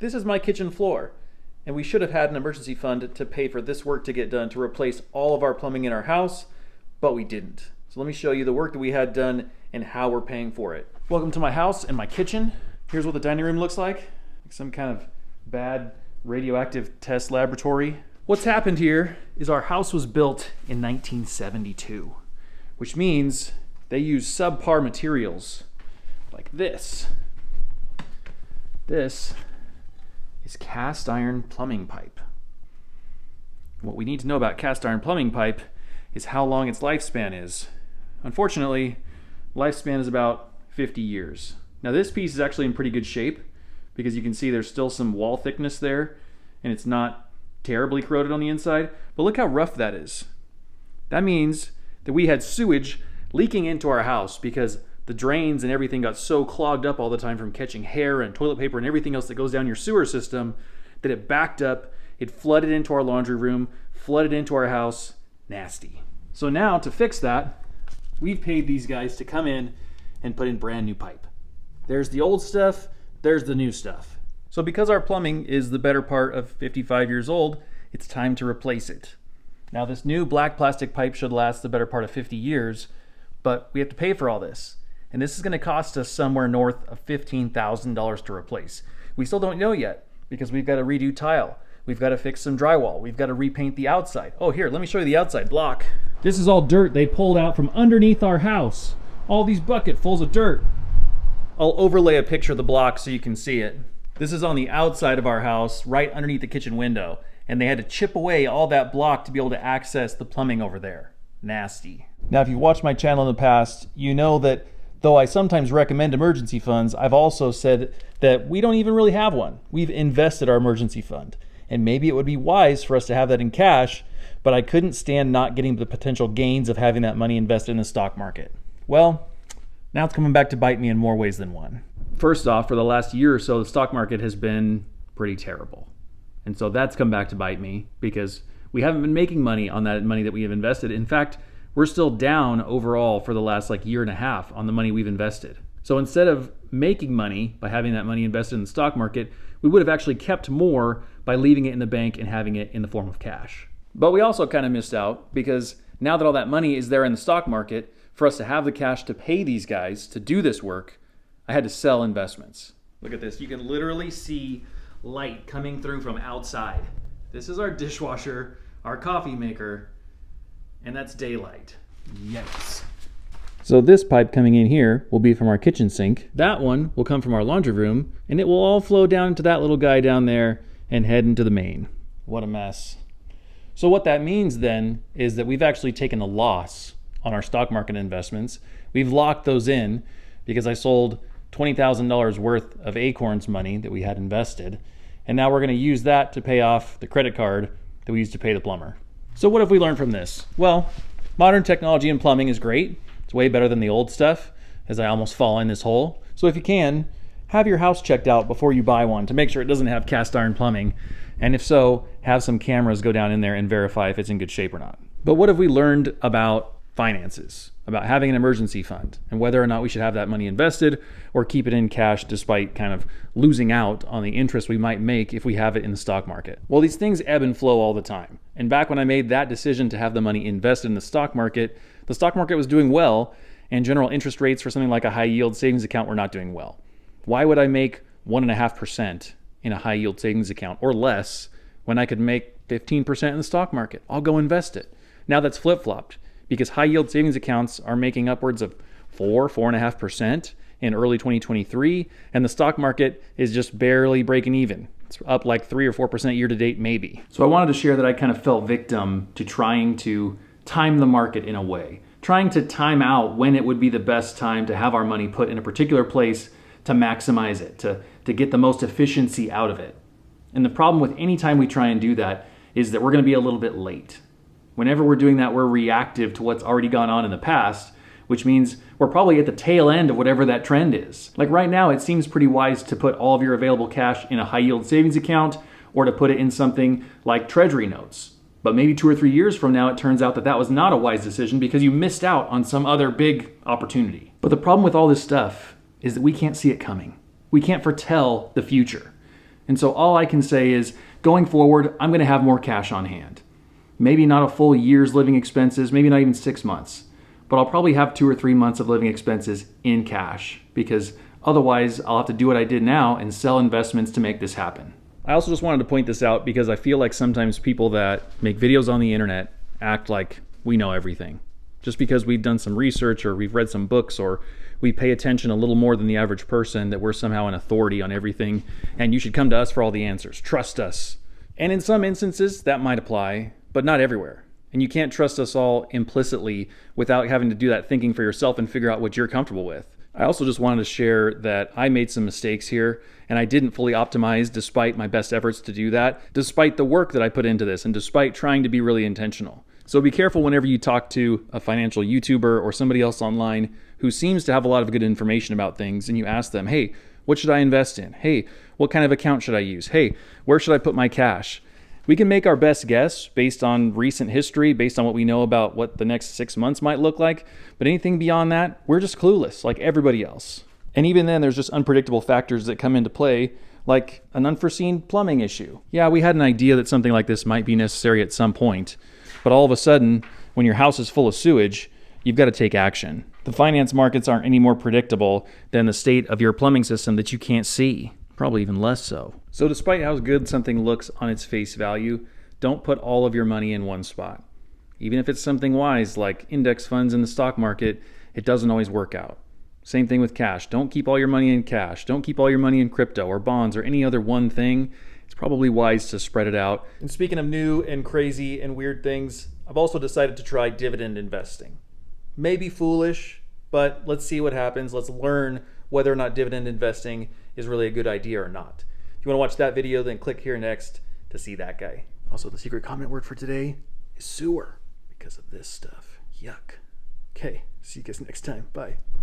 This is my kitchen floor, and we should have had an emergency fund to pay for this work to get done to replace all of our plumbing in our house, but we didn't. So let me show you the work that we had done and how we're paying for it. Welcome to my house and my kitchen. Here's what the dining room looks like some kind of bad radioactive test laboratory. What's happened here is our house was built in 1972, which means they use subpar materials like this. This is cast iron plumbing pipe. What we need to know about cast iron plumbing pipe is how long its lifespan is. Unfortunately, lifespan is about 50 years. Now this piece is actually in pretty good shape because you can see there's still some wall thickness there and it's not terribly corroded on the inside, but look how rough that is. That means that we had sewage leaking into our house because the drains and everything got so clogged up all the time from catching hair and toilet paper and everything else that goes down your sewer system that it backed up, it flooded into our laundry room, flooded into our house. Nasty. So now to fix that, we've paid these guys to come in and put in brand new pipe. There's the old stuff, there's the new stuff. So because our plumbing is the better part of 55 years old, it's time to replace it. Now this new black plastic pipe should last the better part of 50 years, but we have to pay for all this. And this is going to cost us somewhere north of $15,000 to replace. We still don't know yet because we've got to redo tile. We've got to fix some drywall. We've got to repaint the outside. Oh, here, let me show you the outside block. This is all dirt they pulled out from underneath our house. All these bucketfuls of dirt. I'll overlay a picture of the block so you can see it. This is on the outside of our house, right underneath the kitchen window. And they had to chip away all that block to be able to access the plumbing over there. Nasty. Now, if you've watched my channel in the past, you know that though I sometimes recommend emergency funds, I've also said that we don't even really have one. We've invested our emergency fund. And maybe it would be wise for us to have that in cash, but I couldn't stand not getting the potential gains of having that money invested in the stock market. Well, now it's coming back to bite me in more ways than one. First off, for the last year or so, the stock market has been pretty terrible. And so that's come back to bite me because we haven't been making money on that money that we have invested. In fact, we're still down overall for the last year and a half on the money we've invested. So instead of making money by having that money invested in the stock market, we would have actually kept more by leaving it in the bank and having it in the form of cash. But we also kind of missed out because now that all that money is there in the stock market, for us to have the cash to pay these guys to do this work, I had to sell investments. Look at this. You can literally see light coming through from outside. This is our dishwasher, our coffee maker, and that's daylight. Yikes. So this pipe coming in here will be from our kitchen sink. That one will come from our laundry room, and it will all flow down to that little guy down there and head into the main. What a mess. So what that means then is that we've actually taken a loss on our stock market investments. We've locked those in because I sold $20,000 worth of Acorns money that we had invested, and now we're going to use that to pay off the credit card that we used to pay the plumber. So what have we learned from this? Well, modern technology in plumbing is great. It's way better than the old stuff, as I almost fall in this hole. So if you can, have your house checked out before you buy one to make sure it doesn't have cast iron plumbing. And if so, have some cameras go down in there and verify if it's in good shape or not. But what have we learned about finances, about having an emergency fund, and whether or not we should have that money invested or keep it in cash despite kind of losing out on the interest we might make if we have it in the stock market? Well, these things ebb and flow all the time. And back when I made that decision to have the money invested in the stock market was doing well, and general interest rates for something like a high yield savings account were not doing well. Why would I make 1.5% in a high yield savings account or less when I could make 15% in the stock market? I'll go invest it. Now that's flip-flopped because high yield savings accounts are making upwards of 4.5% in early 2023, and the stock market is just barely breaking even. It's up 3 or 4% year to date, maybe. So I wanted to share that I kind of fell victim to trying to time the market in a way, trying to time out when it would be the best time to have our money put in a particular place to maximize it, to get the most efficiency out of it. And the problem with any time we try and do that is that we're going to be a little bit late. Whenever we're doing that, we're reactive to what's already gone on in the past, which means we're probably at the tail end of whatever that trend is. Like right now, it seems pretty wise to put all of your available cash in a high yield savings account or to put it in something like treasury notes. But maybe 2 or 3 years from now, it turns out that that was not a wise decision because you missed out on some other big opportunity. But the problem with all this stuff is that we can't see it coming. We can't foretell the future. And so all I can say is, going forward, I'm going to have more cash on hand. Maybe not a full year's living expenses, maybe not even 6 months, but I'll probably have 2 or 3 months of living expenses in cash, because otherwise I'll have to do what I did now and sell investments to make this happen. I also just wanted to point this out because I feel like sometimes people that make videos on the internet act like we know everything. Just because we've done some research or we've read some books or we pay attention a little more than the average person, that we're somehow an authority on everything and you should come to us for all the answers. Trust us. And in some instances that might apply, but not everywhere. And you can't trust us all implicitly without having to do that thinking for yourself and figure out what you're comfortable with. I also just wanted to share that I made some mistakes here and I didn't fully optimize despite my best efforts to do that, despite the work that I put into this and despite trying to be really intentional. So be careful whenever you talk to a financial YouTuber or somebody else online who seems to have a lot of good information about things and you ask them, hey, what should I invest in? Hey, what kind of account should I use? Hey, where should I put my cash? We can make our best guess based on recent history, based on what we know about what the next 6 months might look like. But anything beyond that, we're just clueless like everybody else. And even then, there's just unpredictable factors that come into play, like an unforeseen plumbing issue. Yeah, we had an idea that something like this might be necessary at some point, but all of a sudden, when your house is full of sewage, you've got to take action. The finance markets aren't any more predictable than the state of your plumbing system that you can't see. Probably even less so. So despite how good something looks on its face value, don't put all of your money in one spot. Even if it's something wise like index funds in the stock market, it doesn't always work out. Same thing with cash. Don't keep all your money in cash. Don't keep all your money in crypto or bonds or any other one thing. It's probably wise to spread it out. And speaking of new and crazy and weird things, I've also decided to try dividend investing. Maybe foolish, but let's see what happens. Let's learn whether or not dividend investing is really a good idea or not. If you want to watch that video, then click here next to see that guy. Also, the secret comment word for today is sewer because of this stuff. Yuck. Okay, see you guys next time. Bye.